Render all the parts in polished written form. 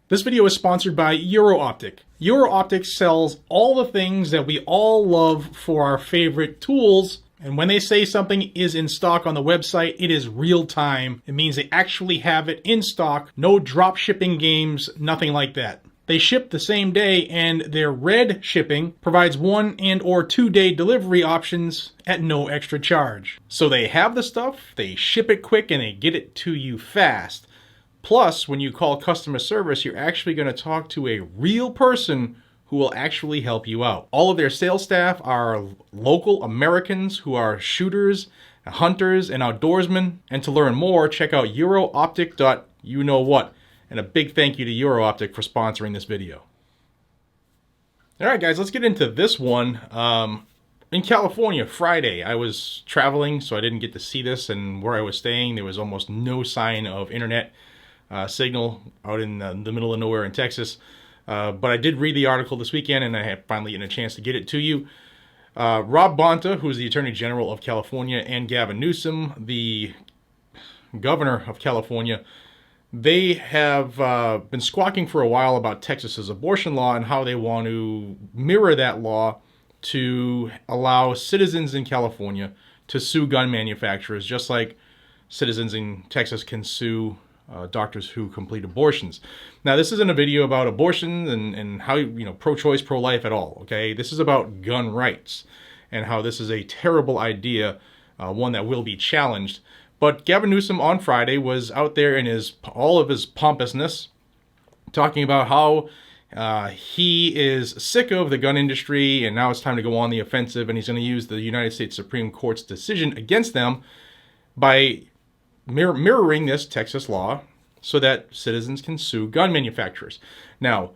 This video is sponsored by Euro-Optic. Euro-Optic sells all the things that we all love for our favorite tools, and when they say something is in stock on the website, it is real time. It means they actually have it in stock, no drop shipping games, nothing like that. They ship the same day, and their red shipping provides 1 and or 2 day delivery options at no extra charge. So they have the stuff, they ship it quick, and they get it to you fast. Plus, when you call customer service, you're actually going to talk to a real person who will actually help you out. All of their sales staff are local Americans who are shooters, hunters, and outdoorsmen. And to learn more, check out eurooptic.youknowwhat. And a big thank you to Euro-Optic for sponsoring this video. Alright guys, let's get into this one. In California, Friday, I was traveling, so I didn't get to see this, and where I was staying, there was almost no sign of internet signal out in the middle of nowhere in Texas. But I did read the article this weekend, and I have finally gotten a chance to get it to you. Rob Bonta, who's the Attorney General of California, and Gavin Newsom, the Governor of California, they have been squawking for a while about Texas's abortion law and how they want to mirror that law to allow citizens in California to sue gun manufacturers, just like citizens in Texas can sue doctors who complete abortions. Now, this isn't a video about abortion and how, pro-choice, pro-life at all, okay? This is about gun rights and how this is a terrible idea, one that will be challenged. But Gavin Newsom on Friday was out there in all of his pompousness, talking about how he is sick of the gun industry and now it's time to go on the offensive, and he's going to use the United States Supreme Court's decision against them by mirroring this Texas law so that citizens can sue gun manufacturers. Now,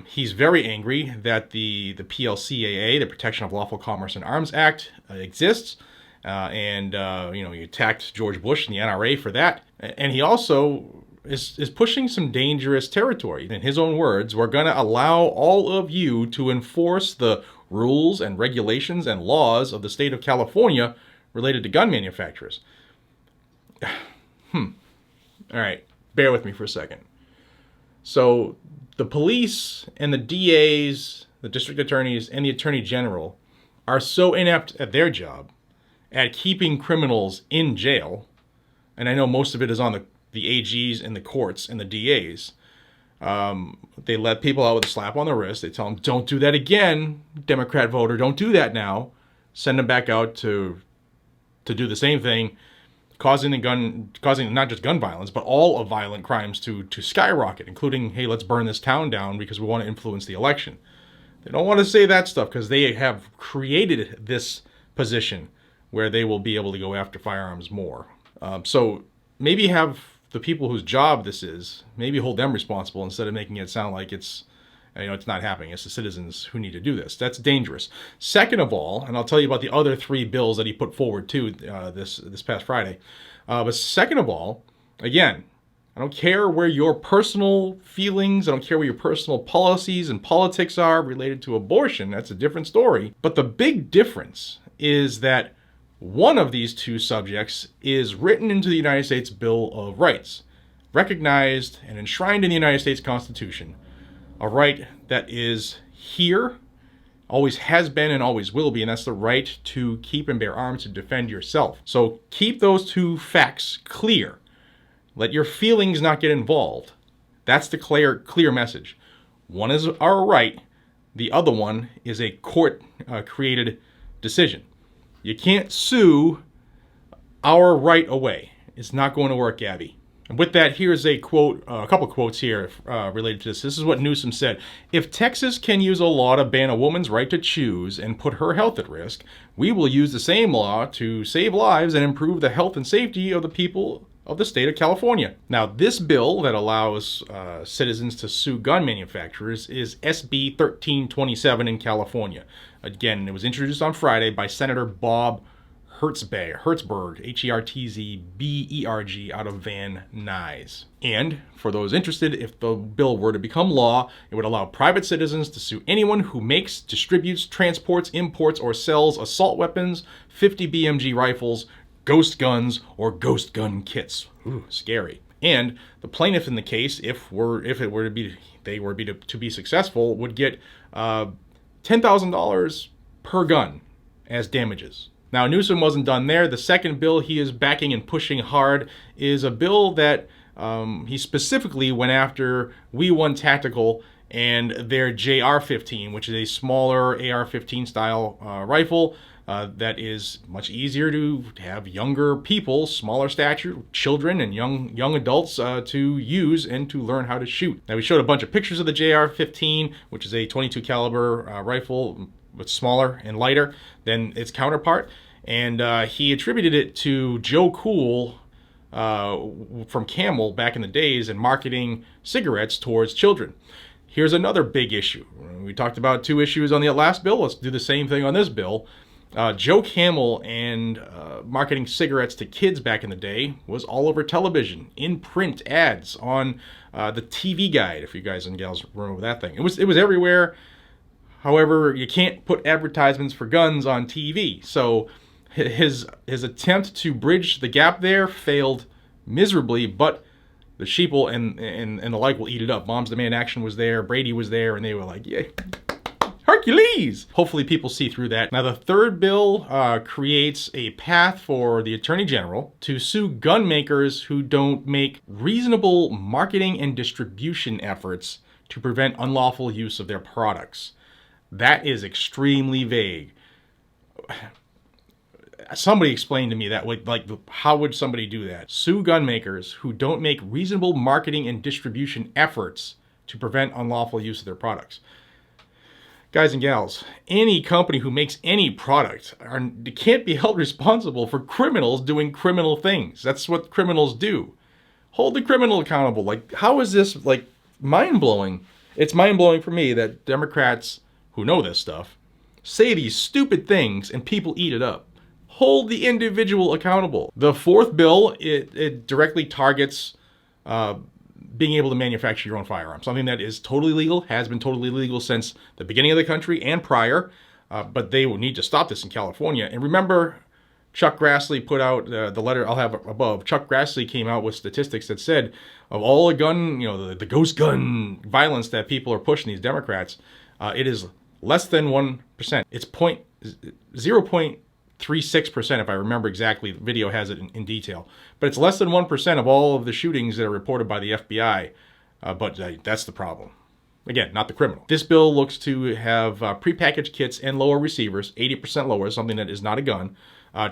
he's very angry that the PLCAA, the Protection of Lawful Commerce and Arms Act, exists. He attacked George Bush and the NRA for that. And he also is pushing some dangerous territory. In his own words, we're going to allow all of you to enforce the rules and regulations and laws of the state of California related to gun manufacturers. All right, bear with me for a second. So the police and the DAs, the district attorneys, and the attorney general are so inept at their job at keeping criminals in jail, and I know most of it is on the AGs and the courts and the DAs. They let people out with a slap on the wrist. They tell them, don't do that again, Democrat voter, don't do that now. Send them back out to do the same thing, causing not just gun violence, but all of violent crimes to skyrocket, including, hey, let's burn this town down because we want to influence the election. They don't want to say that stuff because they have created this position where they will be able to go after firearms more. So maybe have the people whose job this is, maybe hold them responsible instead of making it sound like it's not happening. It's the citizens who need to do this. That's dangerous. Second of all, and I'll tell you about the other 3 bills that he put forward too this past Friday. But second of all, again, I don't care where your personal feelings, I don't care where your personal policies and politics are related to abortion. That's a different story. But the big difference is that one of these 2 subjects is written into the United States Bill of Rights, recognized and enshrined in the United States Constitution, a right that is here, always has been and always will be, and that's the right to keep and bear arms to defend yourself. So keep those 2 facts clear. Let your feelings not get involved. That's the clear message. One is our right, the other one is a court-created decision. You can't sue our right away. It's not going to work, Gabby. And with that, here's a quote, a couple quotes here related to this. This is what Newsom said. If Texas can use a law to ban a woman's right to choose and put her health at risk, we will use the same law to save lives and improve the health and safety of the people of the state of California. Now, this bill that allows citizens to sue gun manufacturers is SB 1327 in California. Again, it was introduced on Friday by Senator Bob Hertzberg, Hertzberg, out of Van Nuys. And for those interested, if the bill were to become law, it would allow private citizens to sue anyone who makes, distributes, transports, imports, or sells assault weapons, 50 BMG rifles, ghost guns, or ghost gun kits. Ooh, scary. And the plaintiff in the case, if it were to be to be successful, would get $10,000 per gun as damages. Now, Newsom wasn't done there. The second bill he is backing and pushing hard is a bill that he specifically went after We1 Tactical and their JR-15, which is a smaller AR-15 style rifle that is much easier to have younger people, smaller stature, children and young adults to use and to learn how to shoot. Now, we showed a bunch of pictures of the JR-15, which is a 22 caliber rifle, but smaller and lighter than its counterpart, and he attributed it to Joe Cool from Camel back in the days and marketing cigarettes towards children. Here's another big issue. We talked about 2 issues on the last bill. Let's do the same thing on this bill. Joe Camel and marketing cigarettes to kids back in the day was all over television, in print ads, on the TV Guide, if you guys and gals remember that thing. It was everywhere. However, you can't put advertisements for guns on TV. So his attempt to bridge the gap there failed miserably, but the sheeple and the like will eat it up. Moms Demand Action was there, Brady was there, and they were like, yeah, Hercules! Hopefully people see through that. Now, the third bill creates a path for the Attorney General to sue gun makers who don't make reasonable marketing and distribution efforts to prevent unlawful use of their products. That is extremely vague. Somebody explained to me that, like, how would somebody do that? Sue gun makers who don't make reasonable marketing and distribution efforts to prevent unlawful use of their products. Guys and gals, any company who makes any product can't be held responsible for criminals doing criminal things. That's what criminals do. Hold the criminal accountable. Like, how is this, like, mind-blowing? It's mind-blowing for me that Democrats who know this stuff say these stupid things and people eat it up. Hold the individual accountable. The fourth bill, it directly targets being able to manufacture your own firearm. Something that is totally legal, has been totally legal since the beginning of the country and prior, but they will need to stop this in California. And remember, Chuck Grassley put out the letter I'll have above. Chuck Grassley came out with statistics that said of all the gun, the ghost gun violence that people are pushing, these Democrats, it is less than 1%. It's 0.36%, if I remember exactly. The video has it in detail. But it's less than 1% of all of the shootings that are reported by the FBI. But that's the problem. Again, not the criminal. This bill looks to have prepackaged kits and lower receivers, 80% lower, something that is not a gun,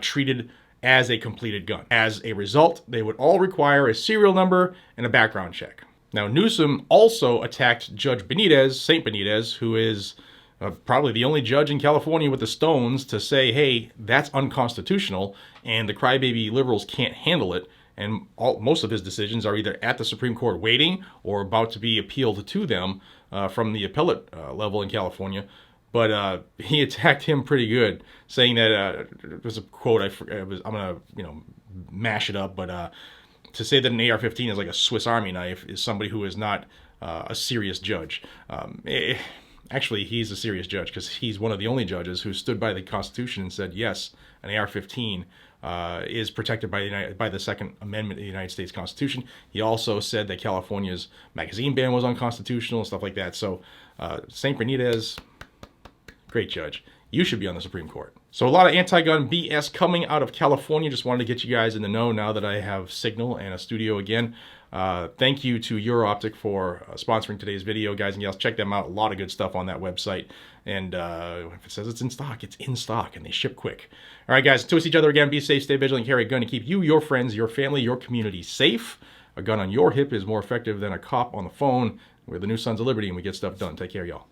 treated as a completed gun. As a result, they would all require a serial number and a background check. Now, Newsom also attacked Judge Benitez, St. Benitez, who is probably the only judge in California with the stones to say, hey, that's unconstitutional, and the crybaby liberals can't handle it. And most of his decisions are either at the Supreme Court waiting or about to be appealed to them from the appellate level in California. But he attacked him pretty good, saying that there's a quote, I'm going to mash it up, but to say that an AR-15 is like a Swiss Army knife is somebody who is not a serious judge. Actually, he's a serious judge because he's one of the only judges who stood by the Constitution and said, yes, an AR-15 is protected by the Second Amendment of the United States Constitution. He also said that California's magazine ban was unconstitutional and stuff like that. So St. Benitez, great judge. You should be on the Supreme Court. So a lot of anti-gun BS coming out of California. Just wanted to get you guys in the know now that I have signal and a studio again. Thank you to EuroOptic for sponsoring today's video, guys and gals. Check them out. A lot of good stuff on that website. And if it says it's in stock, and they ship quick. All right, guys, until we see each other again, be safe, stay vigilant, carry a gun to keep you, your friends, your family, your community safe. A gun on your hip is more effective than a cop on the phone. We're the new Sons of Liberty, and we get stuff done. Take care, y'all.